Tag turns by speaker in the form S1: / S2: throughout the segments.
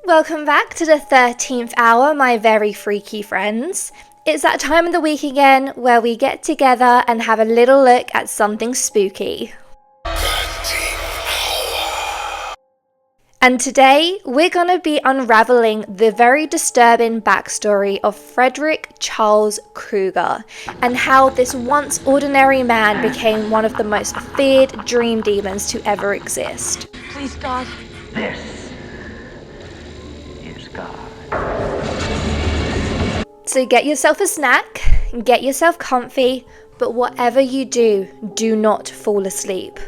S1: Welcome back to the 13th hour, my very freaky friends. It's that time of the week again where we get together and have a little look at something spooky. And today, we're going to be unraveling the very disturbing backstory of Frederick Charles Krueger and how this once ordinary man became one of the most feared dream demons to ever exist.
S2: Please, God.
S3: This is God.
S1: So get yourself a snack, get yourself comfy, but whatever you do, do not fall asleep.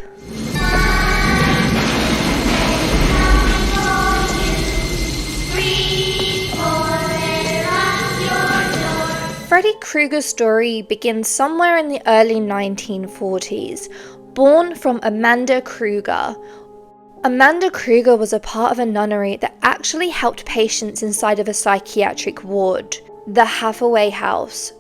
S1: Freddy Krueger's story begins somewhere in the early 1940s, born from Amanda Krueger. Amanda Krueger was a part of a nunnery that actually helped patients inside of a psychiatric ward, the Hathaway House,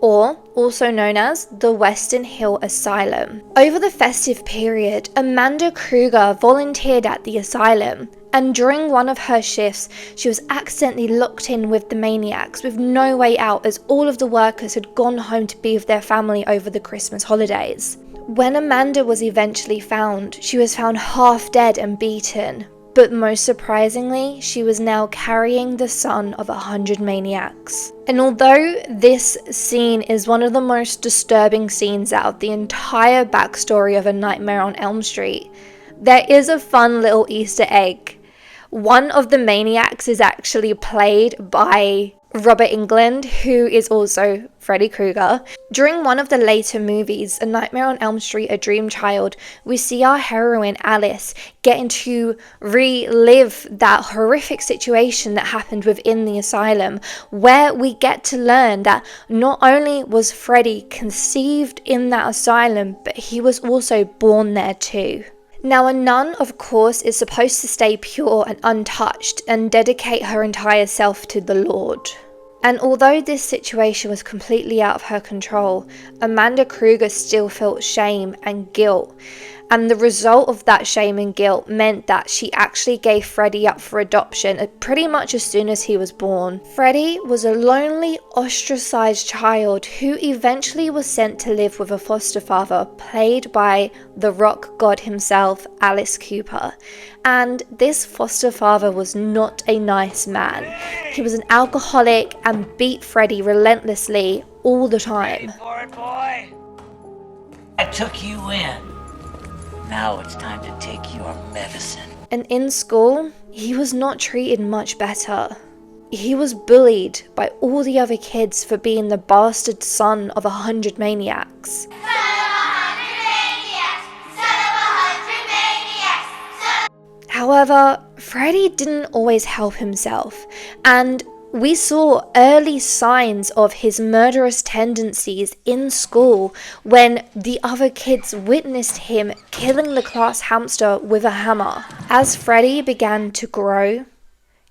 S1: or also known as the Western Hill Asylum. Over the festive period, Amanda Krueger volunteered at the asylum, and during one of her shifts, she was accidentally locked in with the maniacs with no way out as all of the workers had gone home to be with their family over the Christmas holidays. When Amanda was eventually found, she was found half dead and beaten, but most surprisingly, she was now carrying the son of 100 maniacs. And although this scene is one of the most disturbing scenes out of the entire backstory of A Nightmare on Elm Street, there is a fun little Easter egg. One of the maniacs is actually played by Robert Englund, who is also Freddy Krueger. During one of the later movies, A Nightmare on Elm Street, A Dream Child, we see our heroine Alice getting to relive that horrific situation that happened within the asylum, where we get to learn that not only was Freddy conceived in that asylum, but he was also born there too. Now, a nun, of course, is supposed to stay pure and untouched and dedicate her entire self to the Lord. And although this situation was completely out of her control, Amanda Krueger still felt shame and guilt. And the result of that shame and guilt meant that she actually gave Freddy up for adoption pretty much as soon as he was born. Freddy was a lonely, ostracized child who eventually was sent to live with a foster father played by the rock god himself, Alice Cooper. And this foster father was not a nice man. He was an alcoholic and beat Freddy relentlessly all the time.
S3: Ready for it, boy? I took you in. Now it's time to take your medicine.
S1: And in school, he was not treated much better. He was bullied by all the other kids for being the bastard son of 100 maniacs. However, Freddy didn't always help himself, and we saw early signs of his murderous tendencies in school when the other kids witnessed him killing the class hamster with a hammer. As Freddy began to grow,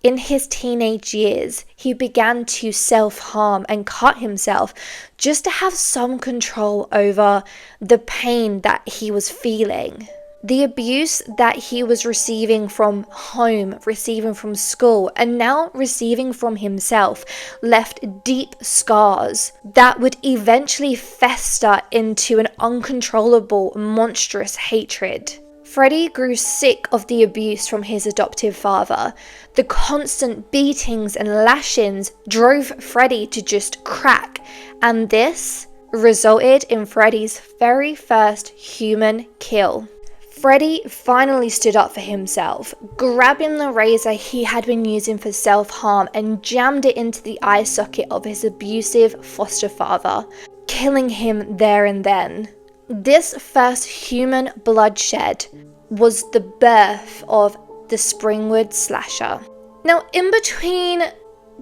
S1: in his teenage years, he began to self-harm and cut himself just to have some control over the pain that he was feeling. The abuse that he was receiving from home, receiving from school, and now receiving from himself left deep scars that would eventually fester into an uncontrollable, monstrous hatred. Freddy grew sick of the abuse from his adoptive father. The constant beatings and lashings drove Freddy to just crack, and this resulted in Freddy's very first human kill. Freddy finally stood up for himself, grabbing the razor he had been using for self-harm and jammed it into the eye socket of his abusive foster father, killing him there and then. This first human bloodshed was the birth of the Springwood Slasher. Now, in between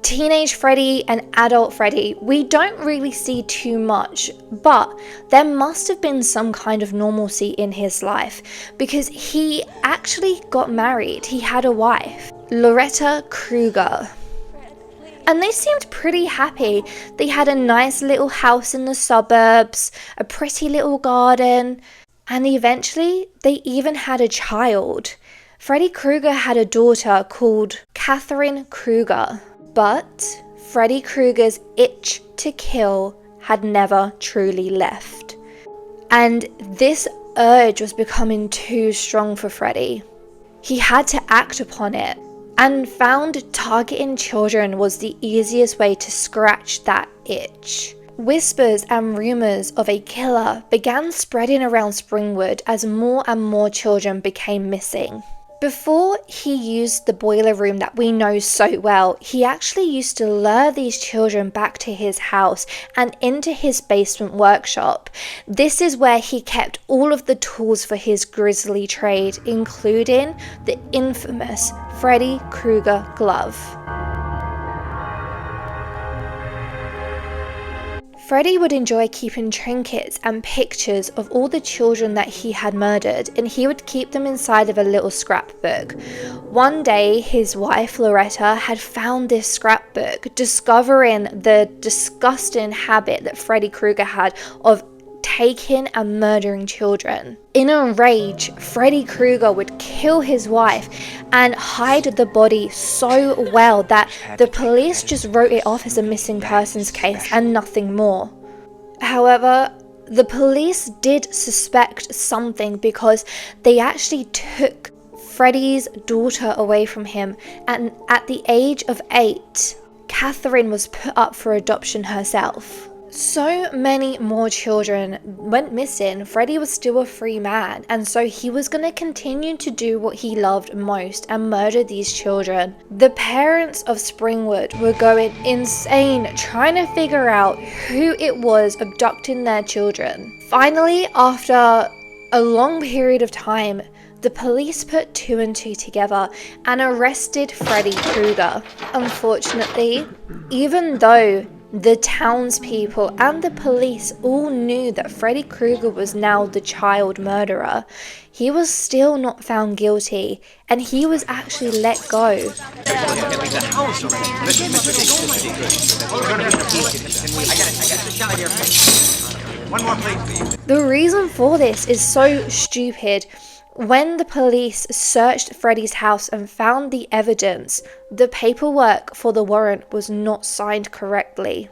S1: teenage Freddy and adult Freddy, we don't really see too much, but there must have been some kind of normalcy in his life because he actually got married. He had a wife, Loretta Krueger. And they seemed pretty happy. They had a nice little house in the suburbs, a pretty little garden, and eventually they even had a child. Freddy Krueger had a daughter called Catherine Krueger, but Freddy Krueger's itch to kill had never truly left. And this urge was becoming too strong for Freddy. He had to act upon it, and found targeting children was the easiest way to scratch that itch. Whispers and rumours of a killer began spreading around Springwood as more and more children became missing. Before he used the boiler room that we know so well, he actually used to lure these children back to his house and into his basement workshop. This is where he kept all of the tools for his grisly trade, including the infamous Freddy Krueger glove. Freddy would enjoy keeping trinkets and pictures of all the children that he had murdered, and he would keep them inside of a little scrapbook. One day, his wife Loretta had found this scrapbook, discovering the disgusting habit that Freddy Krueger had of taking and murdering children. In a rage, Freddy Krueger would kill his wife and hide the body so well that the police just wrote it off as a missing persons case and nothing more. However, the police did suspect something because they actually took Freddy's daughter away from him, and at the age of 8, Catherine was put up for adoption herself. So many more children went missing. Freddy was still a free man, and so he was going to continue to do what he loved most and murder these children. The parents of Springwood were going insane trying to figure out who it was abducting their children. Finally, after a long period of time, the police put 2 and 2 together and arrested Freddy Krueger. Unfortunately, even though the townspeople and the police all knew that Freddy Krueger was now the child murderer, he was still not found guilty, and he was actually let go. The reason for this is so stupid. When the police searched Freddy's house and found the evidence, the paperwork for the warrant was not signed correctly.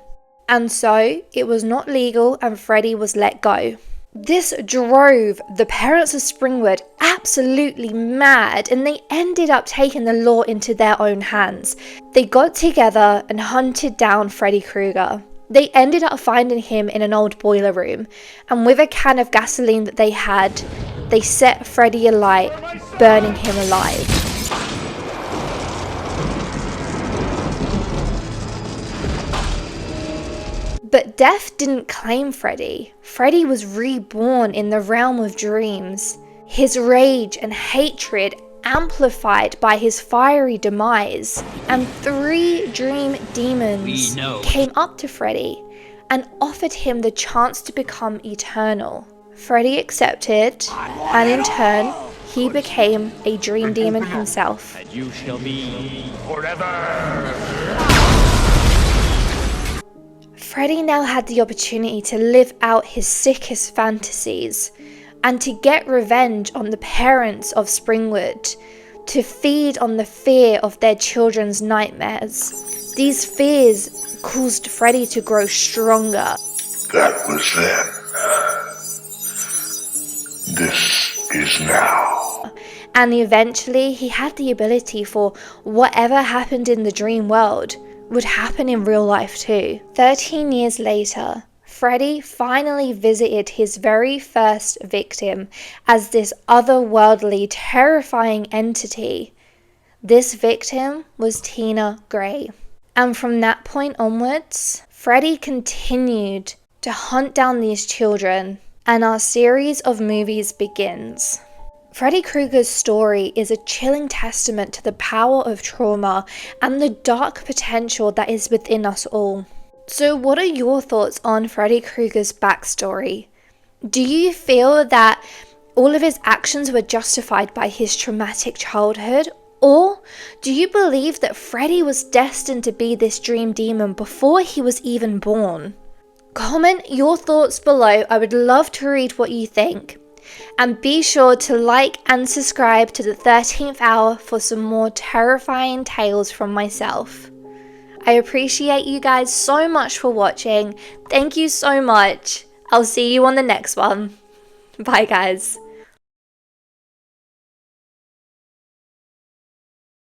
S1: And so, it was not legal and Freddy was let go. This drove the parents of Springwood absolutely mad, and they ended up taking the law into their own hands. They got together and hunted down Freddy Krueger. They ended up finding him in an old boiler room, and with a can of gasoline that they had, they set Freddy alight, burning him alive. But death didn't claim Freddy. Freddy was reborn in the realm of dreams. His rage and hatred amplified by his fiery demise, and 3 dream demons came up to Freddy and offered him the chance to become eternal. Freddy accepted, and in turn, he became a dream demon himself.
S2: And you shall be forever.
S1: Freddy now had the opportunity to live out his sickest fantasies and to get revenge on the parents of Springwood, to feed on the fear of their children's nightmares. These fears caused Freddy to grow stronger.
S4: That was then. This is now.
S1: And eventually he had the ability for whatever happened in the dream world would happen in real life too. 13 years later, Freddy finally visited his very first victim as this otherworldly, terrifying entity. This victim was Tina Gray. And from that point onwards, Freddy continued to hunt down these children, and our series of movies begins. Freddy Krueger's story is a chilling testament to the power of trauma and the dark potential that is within us all. So what are your thoughts on Freddy Krueger's backstory? Do you feel that all of his actions were justified by his traumatic childhood? Or do you believe that Freddy was destined to be this dream demon before he was even born? Comment your thoughts below. I would love to read what you think. And be sure to like and subscribe to the 13th Hour for some more terrifying tales from myself. I appreciate you guys so much for watching. Thank you so much. I'll see you on the next one. Bye guys.